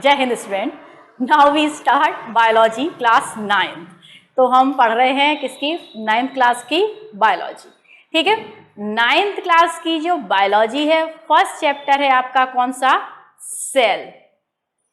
जय Hind student. Now we start biology class 9। तो हम पढ़ रहे हैं किसकी? 9th क्लास की बायोलॉजी। ठीक है, 9th क्लास की जो बायोलॉजी है, फर्स्ट चैप्टर है आपका कौन सा? सेल।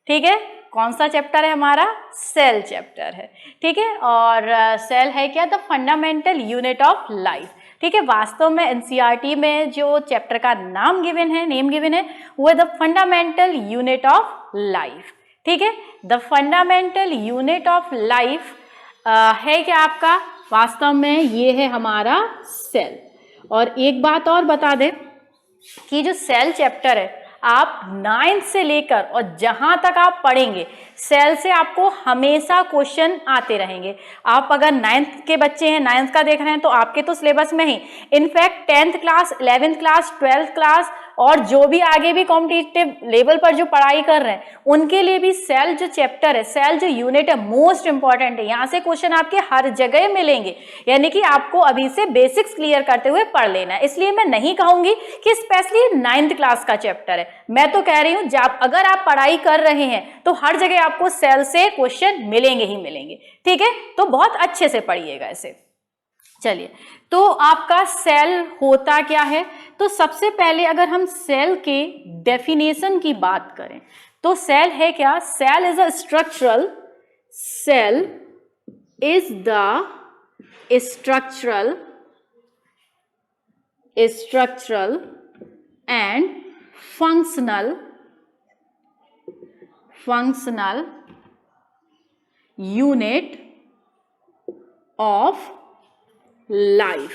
ठीक है, कौन सा चैप्टर है हमारा? सेल चैप्टर है। ठीक है, और सेल है क्या? The fundamental unit of life. ठीक है, वास्तव में एनसीईआरटी में जो चैप्टर का नेम गिवन है वो है the fundamental unit of life. ठीक है, the fundamental unit of life है क्या आपका? वास्तव में ये है हमारा सेल। और एक बात और बता दें कि जो सेल चैप्टर है आप 9th से लेकर और जहां तक आप पढ़ेंगे सेल से आपको हमेशा क्वेश्चन आते रहेंगे। आप अगर 9th के बच्चे हैं, 9th का देख रहे हैं, तो आपके तो सिलेबस में ही in fact 10th class, 11th class, 12th class और जो भी आगे भी कॉम्पिटिटिव लेवल पर जो पढ़ाई कर रहे हैं उनके लिए भी सेल जो चैप्टर है, सेल जो यूनिट है, मोस्ट इंपॉर्टेंट है। यहाँ से क्वेश्चन आपके हर जगह मिलेंगे, यानी कि आपको अभी से बेसिक्स क्लियर करते हुए पढ़ लेना है। इसलिए मैं नहीं कहूंगी कि स्पेशली 9th क्लास का चैप्टर है, मैं तो कह रही हूँ जब अगर आप पढ़ाई कर रहे हैं तो हर जगह आपको सेल से क्वेश्चन मिलेंगे ही मिलेंगे। ठीक है, तो बहुत अच्छे से पढ़िएगा इसे। चलिए, तो आपका सेल होता क्या है? तो सबसे पहले अगर हम सेल के डेफिनेशन की बात करें तो सेल है क्या? Cell is a structural, cell is the structural and functional unit of life.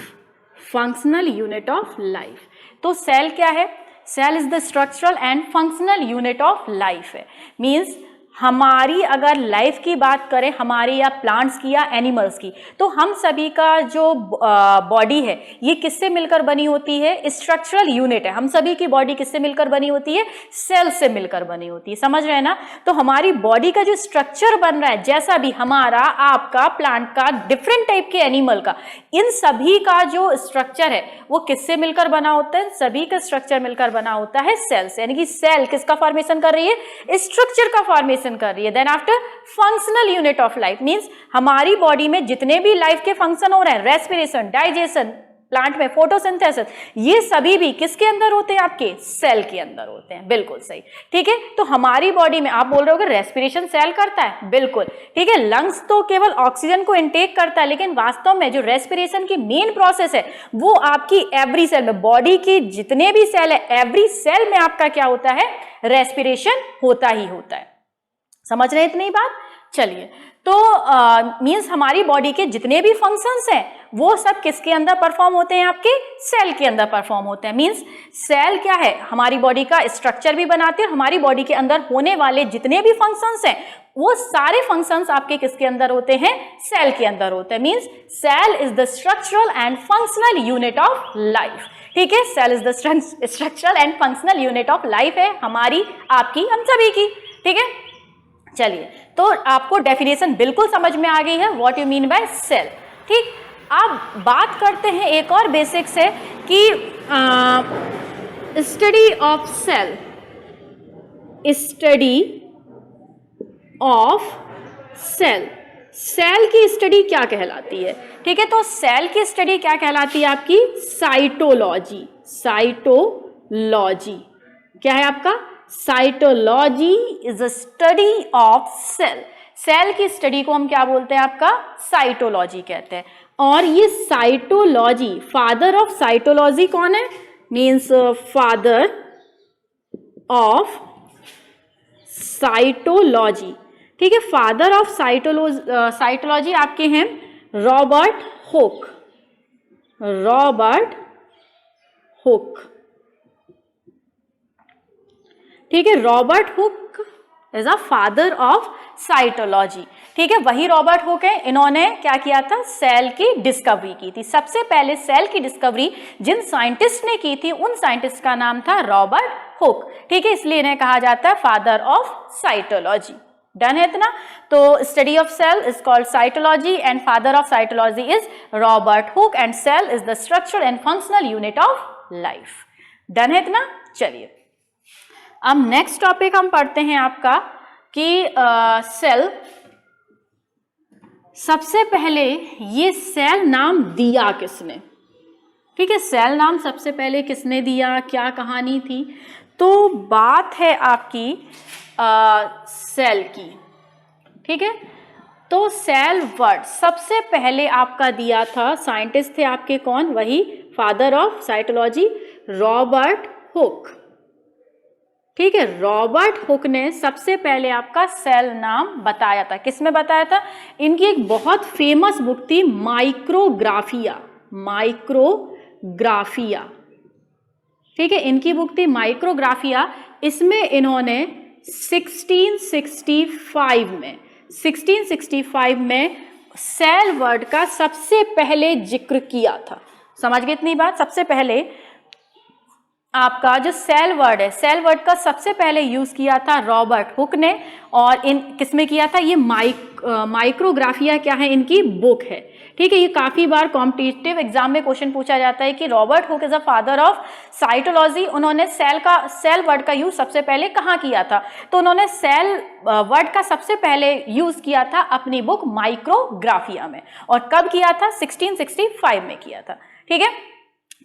Functional unit of life. तो सेल क्या है? Cell is the structural and functional unit of life है। मीन्स हमारी अगर लाइफ की बात करें, हमारी या प्लांट्स की या एनिमल्स की, तो हम सभी का जो बॉडी है ये किससे मिलकर बनी होती है? स्ट्रक्चरल यूनिट है। हम सभी की बॉडी किससे मिलकर बनी होती है? सेल से मिलकर बनी होती है। समझ रहे हैं ना? तो हमारी बॉडी का जो स्ट्रक्चर बन रहा है, जैसा भी हमारा, आपका, प्लांट का, डिफरेंट टाइप के एनिमल का, इन सभी का जो स्ट्रक्चर है वो किससे मिलकर बना होता है? सभी का स्ट्रक्चर मिलकर बना होता है सेल से। यानी कि सेल किसका फॉर्मेशन कर रही है? स्ट्रक्चर का फॉर्मेशन कर रही है। Then after functional unit of life means हमारी बॉडी में जितने भी लाइफ के फंक्शन हो रहे हैं, रेस्पिरेशन, डाइजेशन, प्लांट में फोटोसिंथेसिस, ये सभी भी किसके अंदर होते हैं? आपके सेल के अंदर होते हैं। बिल्कुल सही। ठीक है, तो हमारी बॉडी में आप बोल रहे हो कि रेस्पिरेशन सेल करता है, बिल्कुल ठीक है। लंग्स तो केवल ऑक्सीजन को इनटेक करता है, लेकिन वास्तव में जो रेस्पिरेशन की मेन प्रोसेस है वो आपकी एवरी सेल में, बॉडी की जितने भी सेल है, एवरी सेल में आपका क्या होता है? रेस्पिरेशन होता ही होता है। समझ रहे इतनी बात? चलिए, तो मींस हमारी बॉडी के जितने भी फंक्शंस हैं वो सब किसके अंदर परफॉर्म होते हैं? आपके सेल के अंदर परफॉर्म होते हैं। मींस सेल क्या है? हमारी बॉडी का स्ट्रक्चर भी बनाते हैं और हमारी बॉडी के अंदर होने वाले जितने भी फंक्शंस हैं वो सारे फंक्शंस आपके किसके अंदर होते हैं? सेल के अंदर होते हैं। Means cell is the structural and functional unit of life. ठीक है, cell is the structural and functional unit of life है हमारी, आपकी, हम सभी की। ठीक है, चलिए, तो आपको डेफिनेशन बिल्कुल समझ में आ गई है, what you mean by cell. ठीक, अब बात करते हैं एक और बेसिक से कि study of cell, study of cell, cell की स्टडी क्या कहलाती है? ठीक है, तो सेल की स्टडी क्या कहलाती है? आपकी साइटोलॉजी। साइटोलॉजी क्या है आपका? Cytology is a study of cell. Cell की स्टडी को हम क्या बोलते हैं? आपका साइटोलॉजी कहते हैं। और ये साइटोलॉजी, फादर ऑफ साइटोलॉजी कौन है? Means father of cytology. ठीक है, फादर ऑफ साइटोलॉजी आपके हैं रॉबर्ट हुक। Robert Hooke. ठीक है, Robert Hooke is a father of cytology. ठीक है, वही रॉबर्ट हुक है, इन्होंने क्या किया था? सेल की डिस्कवरी की थी। सबसे पहले सेल की डिस्कवरी जिन साइंटिस्ट ने की थी उन साइंटिस्ट का नाम था रॉबर्ट हुक। ठीक है, इसलिए इन्हें कहा जाता है फादर ऑफ साइटोलॉजी। डन है इतना? तो study of cell is called cytology and father of cytology is Robert Hooke and cell is the structural and functional unit of life. Done है इतना? चलिए, अब नेक्स्ट टॉपिक हम पढ़ते हैं आपका कि सेल, सबसे पहले ये सेल नाम दिया किसने? ठीक है, सेल नाम सबसे पहले किसने दिया, क्या कहानी थी? तो बात है आपकी सेल की। ठीक है, तो सेल वर्ड सबसे पहले आपका दिया था, साइंटिस्ट थे आपके कौन? वही father of cytology Robert Hooke. ठीक है, रॉबर्ट हुक ने सबसे पहले आपका सेल नाम बताया था। किसमें बताया था? इनकी एक बहुत फेमस बुक थी माइक्रोग्राफिया। माइक्रोग्राफिया, ठीक है, इनकी बुक थी माइक्रोग्राफिया। इसमें इन्होंने 1665 में सेल वर्ड का सबसे पहले जिक्र किया था। समझ गए इतनी बात? सबसे पहले आपका जो सेल वर्ड है, सेल वर्ड का सबसे पहले यूज किया था रॉबर्ट हुक ने। और इन किसमें किया था? ये माइक्रोग्राफिया क्या है? इनकी बुक है। ठीक है, ये काफी बार कॉम्पिटिटिव एग्जाम में क्वेश्चन पूछा जाता है कि Robert Hooke is a father of cytology, उन्होंने सेल वर्ड का यूज सबसे पहले कहाँ किया था? तो उन्होंने सेल वर्ड का सबसे पहले यूज किया था अपनी बुक माइक्रोग्राफिया में। और कब किया था? 1665 में किया था। ठीक है,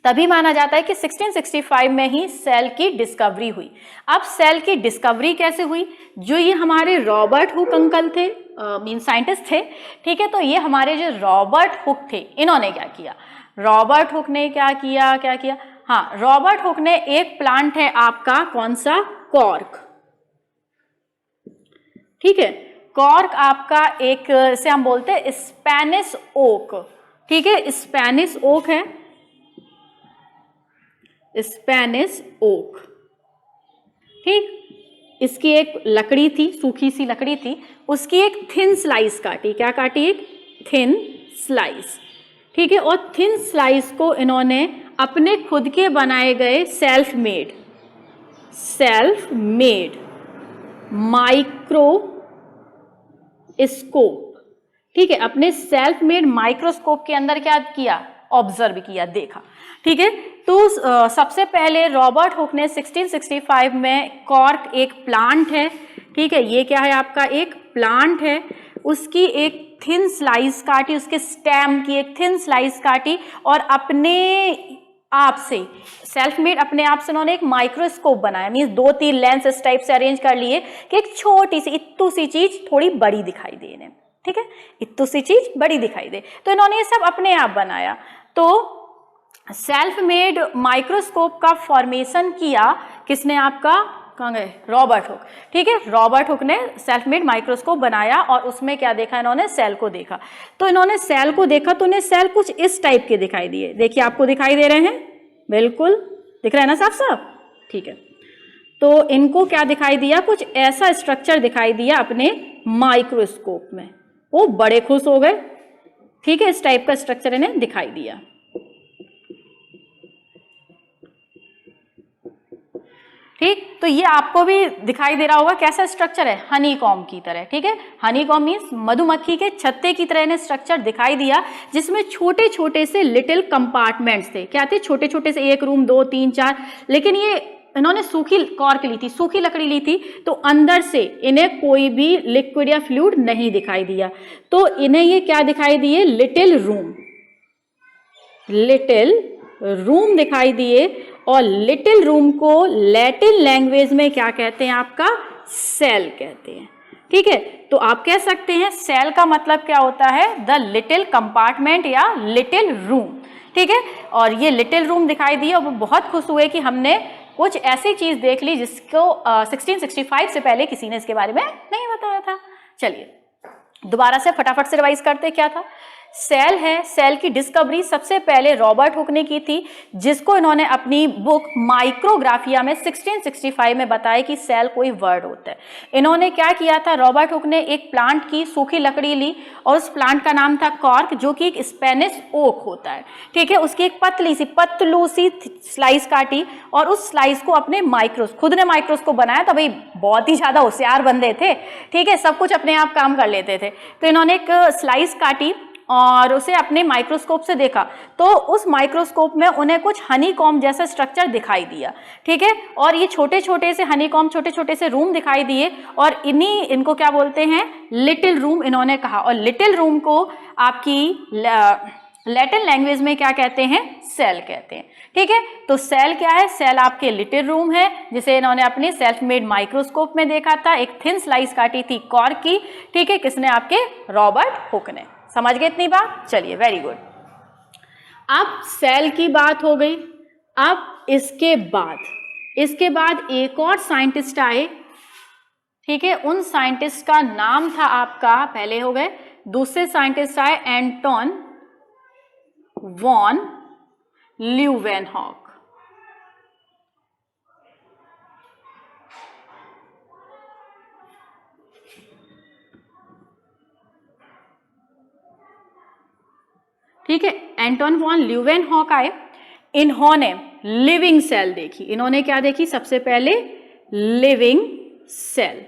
तभी माना जाता है कि 1665 में ही सेल की डिस्कवरी हुई। अब सेल की डिस्कवरी कैसे हुई? जो ये हमारे रॉबर्ट हुक अंकल थे, मीन साइंटिस्ट थे। ठीक है, तो ये हमारे जो रॉबर्ट हुक थे, इन्होंने क्या किया? रॉबर्ट हुक ने क्या किया? हाँ, रॉबर्ट हुक ने एक प्लांट है आपका, कौन सा? कॉर्क। ठीक है, कॉर्क आपका एक से हम बोलते हैं स्पेनिश ओक। ठीक है, स्पेनिश ओक है, स्पेनिश ओक। ठीक, इसकी एक लकड़ी थी, सूखी सी लकड़ी थी, उसकी एक थिन स्लाइस काटी। क्या काटी? एक थिन स्लाइस। ठीक है, और थिन स्लाइस को इन्होंने अपने खुद के बनाए गए सेल्फ मेड माइक्रोस्कोप, ठीक है, अपने सेल्फ मेड माइक्रोस्कोप के अंदर क्या किया? ऑब्जर्व किया, देखा। ठीक है, तो सबसे पहले रॉबर्ट हुक ने 1665 में कॉर्क एक प्लांट है। ठीक है, ये क्या है आपका? एक प्लांट है, उसकी एक थिन स्लाइस काटी, उसके स्टेम की एक थिन स्लाइस काटी और अपने आप से सेल्फ मेड अपने आप से उन्होंने एक माइक्रोस्कोप बनाया। मीन्स 2-3 लेंस इस टाइप से अरेंज कर लिए कि एक छोटी सी इत्तू सी चीज थोड़ी बड़ी दिखाई दे इन्हें। ठीक है, इत्तू सी चीज बड़ी दिखाई दे, तो इन्होंने ये सब अपने आप बनाया। तो सेल्फ मेड माइक्रोस्कोप का फॉर्मेशन किया किसने? आपका कहाँ गए? Robert Hooke. ठीक है, रॉबर्ट हुक ने सेल्फ मेड माइक्रोस्कोप बनाया और उसमें क्या देखा इन्होंने? सेल को देखा। तो इन्होंने सेल को देखा तो उन्हें सेल कुछ इस टाइप के दिखाई दिए। देखिए, आपको दिखाई दे रहे हैं? बिल्कुल दिख रहा है ना साफ साफ? ठीक है, तो इनको क्या दिखाई दिया? कुछ ऐसा स्ट्रक्चर दिखाई दिया अपने माइक्रोस्कोप में। वो बड़े खुश हो गए। ठीक है, इस टाइप का स्ट्रक्चर इन्हें दिखाई दिया। ठीक, तो ये आपको भी दिखाई दे रहा होगा कैसा स्ट्रक्चर है? हनीकॉम्ब की तरह। ठीक है, हनीकॉम्ब मीन्स मधुमक्खी के छत्ते की तरह इन्हें स्ट्रक्चर दिखाई दिया, जिसमें छोटे छोटे से लिटिल कंपार्टमेंट्स थे। क्या थे? छोटे छोटे से, 1 रूम, 2, 3, 4। लेकिन ये इन्होंने सूखी कॉर्क ली थी, सूखी लकड़ी ली थी, तो अंदर से इन्हें कोई भी लिक्विड या फ्लूइड नहीं दिखाई दिया। तो इन्हें ये क्या दिखाई दिए? लिटिल रूम दिखाई दिए। और लिटिल रूम को लैटिन लैंग्वेज में क्या कहते हैं? आपका सेल कहते हैं। ठीक है, तो आप कह सकते हैं सेल का मतलब क्या होता है? द लिटिल कंपार्टमेंट या लिटिल रूम। ठीक है, और ये लिटिल रूम दिखाई दिए और वो बहुत खुश हुए कि हमने कुछ ऐसी चीज देख ली जिसको 1665 से पहले किसी ने इसके बारे में नहीं बताया था। चलिए दोबारा से फटाफट से रिवाइज करते। क्या था? सेल है, सेल की डिस्कवरी सबसे पहले रॉबर्ट हुक ने की थी, जिसको इन्होंने अपनी बुक माइक्रोग्राफिया में 1665 में बताया कि सेल कोई वर्ड होता है। इन्होंने क्या किया था? रॉबर्ट हुक ने एक प्लांट की सूखी लकड़ी ली और उस प्लांट का नाम था कॉर्क, जो कि एक स्पेनिश ओक होता है। ठीक है, उसकी एक पतलू सी स्लाइस काटी और उस स्लाइस को अपने खुद ने माइक्रोस्कोप बनाया था। भाई बहुत ही ज्यादा होशियार बंदे थे। ठीक है, सब कुछ अपने आप काम कर लेते थे। तो इन्होंने एक स्लाइस काटी और उसे अपने माइक्रोस्कोप से देखा तो उस माइक्रोस्कोप में उन्हें कुछ हनीकॉम्ब जैसा स्ट्रक्चर दिखाई दिया, ठीक है। और ये छोटे छोटे से हनीकॉम्ब, छोटे छोटे से रूम दिखाई दिए और इनको क्या बोलते हैं, लिटिल रूम इन्होंने कहा। और लिटिल रूम को आपकी लैटिन लैंग्वेज में क्या कहते हैं, सेल कहते हैं, ठीक है। तो सेल क्या है, सेल आपके लिटिल रूम है जिसे इन्होंने अपने सेल्फ मेड माइक्रोस्कोप में देखा था। एक थिन स्लाइस काटी थी कॉर्क की, ठीक है, किसने, आपके रॉबर्ट हुक ने। समझ गए इतनी बात, चलिए वेरी गुड। अब सेल की बात हो गई। अब इसके बाद एक और साइंटिस्ट आए, ठीक है। उन साइंटिस्ट का नाम था आपका, पहले हो गए, दूसरे साइंटिस्ट आए एंटोन वॉन ल्यूवेनहॉक। ठीक है, एंटोन वॉन ल्यूवेनहॉक आए। इन्होंने लिविंग सेल देखी। इन्होंने क्या देखी, सबसे पहले लिविंग सेल,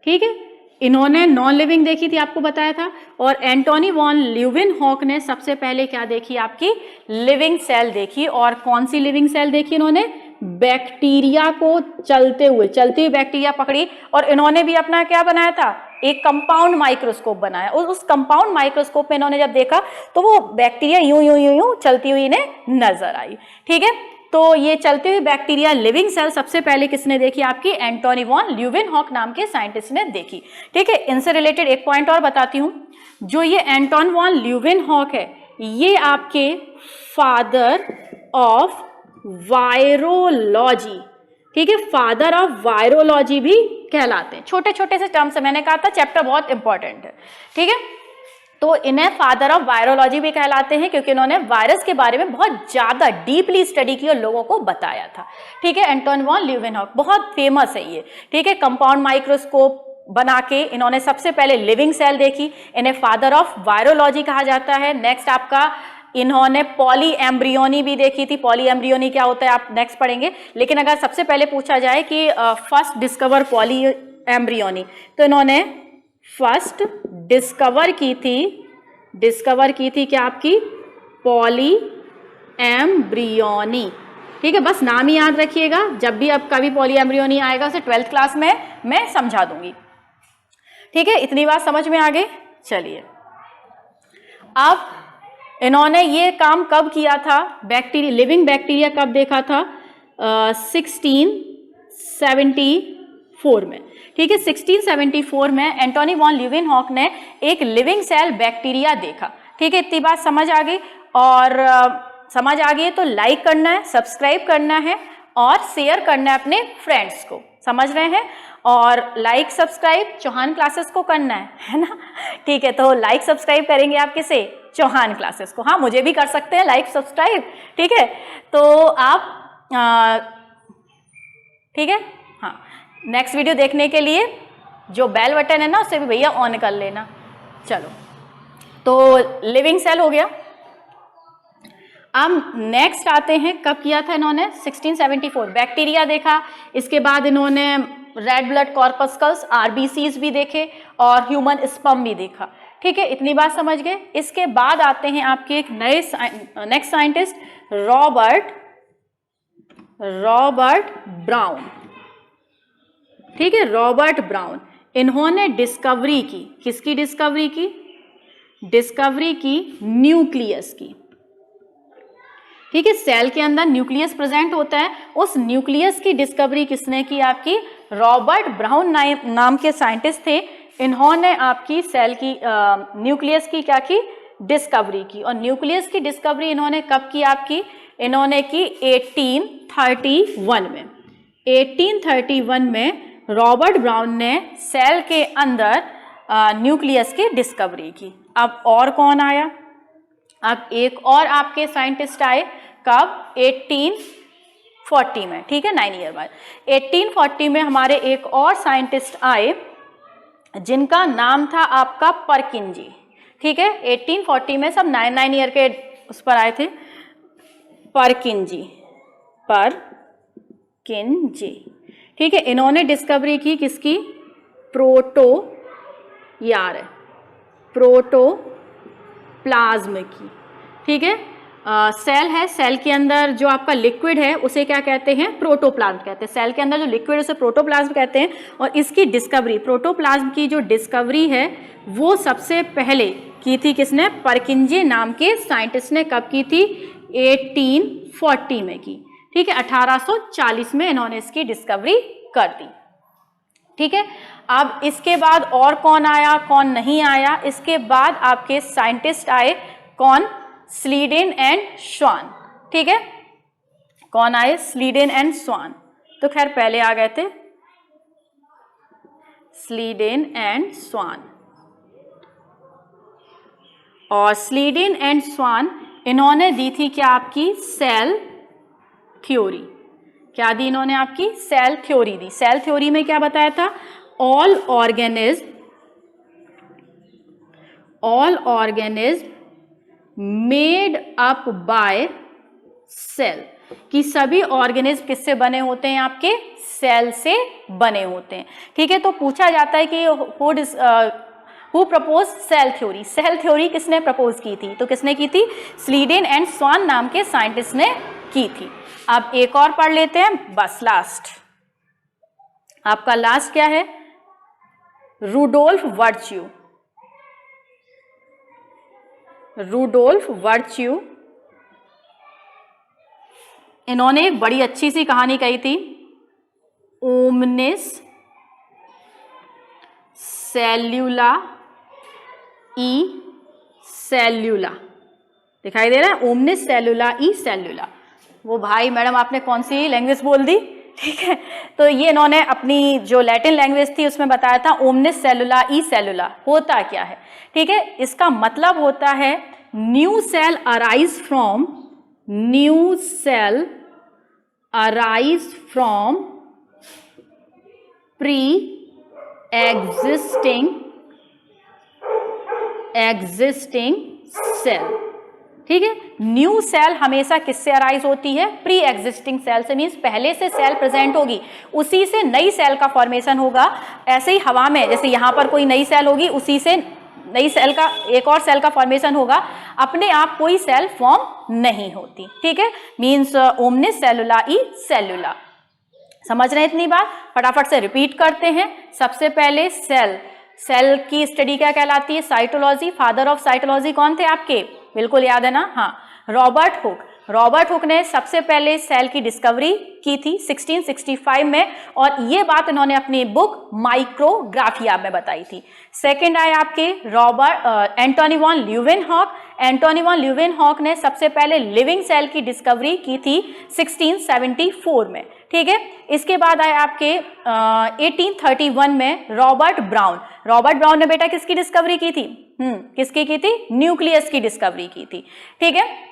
ठीक है। इन्होंने नॉन लिविंग देखी थी, आपको बताया था। और एंटोनी वॉन ल्यूवेनहॉक ने सबसे पहले क्या देखी, आपकी लिविंग सेल देखी। और कौन सी लिविंग सेल देखी इन्होंने, बैक्टीरिया को चलती हुई बैक्टीरिया पकड़ी। और इन्होंने भी अपना क्या बनाया था, एक कंपाउंड माइक्रोस्कोप बनाया। उस कंपाउंड माइक्रोस्कोप में इन्होंने जब देखा तो वो बैक्टीरिया यूं यूं यूं यूं चलती हुई इन्हें नजर आई, ठीक है। तो ये चलती हुई बैक्टीरिया लिविंग सेल सबसे पहले किसने देखी, आपकी एंटोनी वॉन ल्यूवेनहॉक नाम के साइंटिस्ट ने देखी, ठीक है। इनसे रिलेटेड एक पॉइंट और बताती हूं, जो ये एंटोन वॉन ल्यूवेनहॉक है, ये आपके फादर ऑफ वायरोलॉजी, ठीक है, फादर ऑफ वायरोलॉजी भी कहलाते हैं। छोटे छोटे से टर्म्स है, मैंने कहा था चैप्टर बहुत इंपॉर्टेंट है, ठीक है। तो इन्हें फादर ऑफ वायरोलॉजी भी कहलाते हैं क्योंकि इन्होंने वायरस के बारे में बहुत ज्यादा डीपली स्टडी की और लोगों को बताया था, ठीक है। एंटोन वॉन ल्यूवेनहॉक बहुत फेमस है ये, ठीक है। कंपाउंड माइक्रोस्कोप बना के इन्होंने सबसे पहले लिविंग सेल देखी, इन्हें फादर ऑफ वायरोलॉजी कहा जाता है। नेक्स्ट आपका, इन्होंने पॉली एम्ब्रियोनी भी देखी थी। पॉली एम्ब्रियोनी क्या होता है आप नेक्स्ट पढ़ेंगे, लेकिन अगर सबसे पहले पूछा जाए कि फर्स्ट डिस्कवर पॉली एम्ब्रियोनी, तो इन्होंने फर्स्ट डिस्कवर की थी क्या, आपकी पॉली एम्ब्रियोनी, ठीक है। बस नाम ही याद रखिएगा, जब भी अब कभी पॉली एम्ब्रियोनी आएगा उसे 12th क्लास में मैं समझा दूंगी, ठीक है। इतनी बात समझ में आ गई। चलिए, अब इन्होंने ये काम कब किया था, बैक्टीरिया, लिविंग बैक्टीरिया कब देखा था, 1674 में, ठीक है। 1674 में एंटोनी वॉन ल्यूवेनहॉक ने एक लिविंग सेल बैक्टीरिया देखा, ठीक है। इतनी बात समझ आ गई। और समझ आ गई तो लाइक करना है, सब्सक्राइब करना है और शेयर करना है अपने फ्रेंड्स को, समझ रहे हैं। और लाइक सब्सक्राइब चौहान क्लासेस को करना है ना, ठीक है। तो लाइक सब्सक्राइब करेंगे आप किसे, चौहान क्लासेस को। हाँ, मुझे भी कर सकते हैं लाइक सब्सक्राइब, ठीक है। तो आप ठीक है, हाँ। नेक्स्ट वीडियो देखने के लिए जो बेल बटन है ना उसे भी भैया ऑन कर लेना। चलो, तो लिविंग सेल हो गया। अब नेक्स्ट आते हैं, कब किया था इन्होंने, 1674 बैक्टीरिया देखा। इसके बाद इन्होंने रेड ब्लड कॉर्पस्कल्स, आरबीसीज भी देखे और ह्यूमन स्पर्म भी देखा, ठीक है। इतनी बात समझ गए। इसके बाद आते हैं आपके एक नए नेक्स्ट साइंटिस्ट, रॉबर्ट ब्राउन, ठीक है। रॉबर्ट ब्राउन, इन्होंने डिस्कवरी की, किसकी डिस्कवरी की, डिस्कवरी की न्यूक्लियस की, ठीक है। सेल के अंदर न्यूक्लियस प्रेजेंट होता है, उस न्यूक्लियस की डिस्कवरी किसने की, आपकी रॉबर्ट ब्राउन नाम के साइंटिस्ट थे। इन्होंने आपकी सेल की न्यूक्लियस की क्या की, डिस्कवरी की। और न्यूक्लियस की डिस्कवरी इन्होंने कब की, आपकी इन्होंने की 1831 में। 1831 में रॉबर्ट ब्राउन ने सेल के अंदर न्यूक्लियस की डिस्कवरी की। अब और कौन आया, अब एक और आपके साइंटिस्ट आए, कब, 1840 में, ठीक है, 9 ईयर बाद। 1840 में हमारे एक और साइंटिस्ट आए जिनका नाम था आपका परकिंजी, ठीक है। 1840 में सब 9 ईयर के उस पर आए थे, परकिंजी, ठीक है। इन्होंने डिस्कवरी की किसकी, प्रोटोप्लाज्म की, ठीक है। सेल है, सेल के अंदर जो आपका लिक्विड है उसे क्या कहते हैं, प्रोटोप्लाज्म कहते हैं। सेल के अंदर जो लिक्विड है उसे प्रोटोप्लाज्म कहते हैं। और इसकी डिस्कवरी, प्रोटोप्लाज्म की जो डिस्कवरी है वो सबसे पहले की थी किसने, परकिंजे नाम के साइंटिस्ट ने। कब की थी, 1840 में की, ठीक है। 1840 में इन्होंने इसकी डिस्कवरी कर दी, ठीक है। अब इसके बाद और कौन आया, कौन नहीं आया, इसके बाद आपके साइंटिस्ट आए, कौन, स्लीडेन एंड स्वान, ठीक है। कौन आए, स्लीडेन एंड स्वान। तो खैर पहले आ गए थे स्लीडेन एंड स्वान। और स्लीडेन एंड स्वान इन्होंने दी थी क्या, आपकी सेल थ्योरी। क्या दी इन्होंने, आपकी सेल थ्योरी दी। सेल थ्योरी में क्या बताया था, all organism made up by cell, कि सभी ऑर्गेनिज्म किससे बने होते हैं, आपके सेल से बने होते हैं, ठीक है। तो पूछा जाता है कि who propose cell theory, cell theory किसने प्रपोज की थी, तो किसने की थी, स्लीडेन एंड स्वान नाम के साइंटिस्ट ने की थी। अब एक और पढ़ लेते हैं, बस लास्ट, आपका लास्ट क्या है, रुडोल्फ वर्च्यू। रुडोल्फ वर्च्यू, इन्होंने एक बड़ी अच्छी सी कहानी कही थी, ओमनिस सेल्यूला ई सेल्यूला, दिखाई दे रहा है, ओमनिस सेल्यूला ई सेल्यूला। वो भाई मैडम आपने कौन सी लैंग्वेज बोल दी, ठीक है। तो ये इन्होंने अपनी जो लैटिन लैंग्वेज थी उसमें बताया था, ओमनिस सेल्यूला ई सेल्यूला होता क्या है, ठीक है। इसका मतलब होता है new cell arise from, new cell arise from pre existing cell, ठीक है। न्यू सेल हमेशा किससे अराइज होती है, प्री एग्जिस्टिंग सेल से, मीन्स पहले से सेल प्रेजेंट होगी, उसी से नई सेल का फॉर्मेशन होगा। ऐसे ही हवा में जैसे यहाँ पर कोई नई सेल होगी, उसी से नई सेल का, एक और सेल का फॉर्मेशन होगा, अपने आप कोई सेल फॉर्म नहीं होती, ठीक है। मीन्स ओमनिस सेल्यूला ई सेल्यूला। समझ रहे हैं इतनी बात, फटाफट से रिपीट करते हैं। सबसे पहले सेल, सेल की स्टडी क्या कहलाती है, साइटोलॉजी। फादर ऑफ साइटोलॉजी कौन थे आपके, बिल्कुल याद है ना, हाँ, रॉबर्ट हुक। रॉबर्ट हुक ने सबसे पहले सेल की डिस्कवरी की थी 1665 में, और ये बात इन्होंने अपनी बुक माइक्रोग्राफिया में बताई थी। सेकंड आए आपके Antony von Leeuwenhoek. Antony von Leeuwenhoek ने सबसे पहले लिविंग सेल की डिस्कवरी की थी 1674 में, ठीक है। इसके बाद आए आपके 1831 में रॉबर्ट ब्राउन। रॉबर्ट ब्राउन ने बेटा किसकी डिस्कवरी की थी, किसकी की थी, न्यूक्लियस की डिस्कवरी की थी, ठीक है।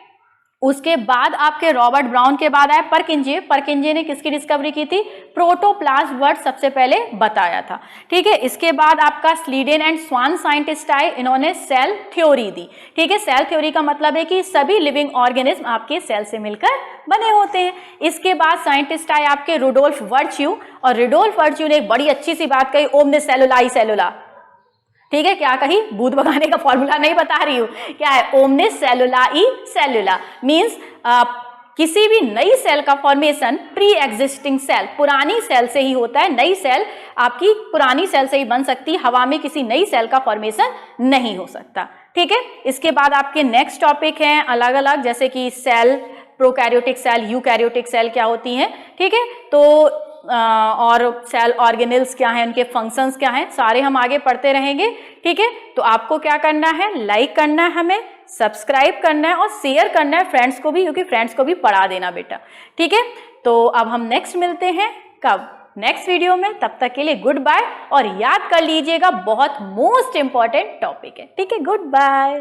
उसके बाद आपके रॉबर्ट ब्राउन के बाद आया परकिंजे। परकिंजे ने किसकी डिस्कवरी की थी, प्रोटोप्लाज्म वर्ड सबसे पहले बताया था, ठीक है। इसके बाद आपका स्लीडेन एंड स्वान साइंटिस्ट आए, इन्होंने सेल थ्योरी दी, ठीक है। सेल थ्योरी का मतलब है कि सभी लिविंग ऑर्गेनिज्म आपके सेल से मिलकर बने होते हैं। इसके बाद साइंटिस्ट आए आपके रुडोल्फ वर्च्यू, और रुडोल्फ वर्च्यू ने एक बड़ी अच्छी सी बात कही, ओमनिस सेल्यूला ई सेल्यूला, ठीक है। क्या कही, भूत भगाने का फॉर्मूला नहीं बता रही हूं, क्या है, ओमनिस सेल्यूला ई सेल्यूला। मीन्स किसी भी नई सेल का फॉर्मेशन प्री एग्जिस्टिंग सेल, पुरानी सेल से ही होता है। नई सेल आपकी पुरानी सेल से ही बन सकती है, हवा में किसी नई सेल का फॉर्मेशन नहीं हो सकता, ठीक है। इसके बाद आपके नेक्स्ट टॉपिक हैं अलग अलग, जैसे कि cell, prokaryotic cell, eukaryotic cell क्या होती हैं, ठीक है। तो और सेल ऑर्गेनेल्स क्या हैं, उनके फंक्शंस क्या हैं, सारे हम आगे पढ़ते रहेंगे, ठीक है। तो आपको क्या करना है, लाइक करना है, हमें सब्सक्राइब करना है और शेयर करना है फ्रेंड्स को भी, क्योंकि फ्रेंड्स को भी पढ़ा देना बेटा, ठीक है। तो अब हम नेक्स्ट मिलते हैं कब, नेक्स्ट वीडियो में। तब तक के लिए गुड बाय, और याद कर लीजिएगा बहुत मोस्ट इंपॉर्टेंट टॉपिक है, ठीक है। Good bye.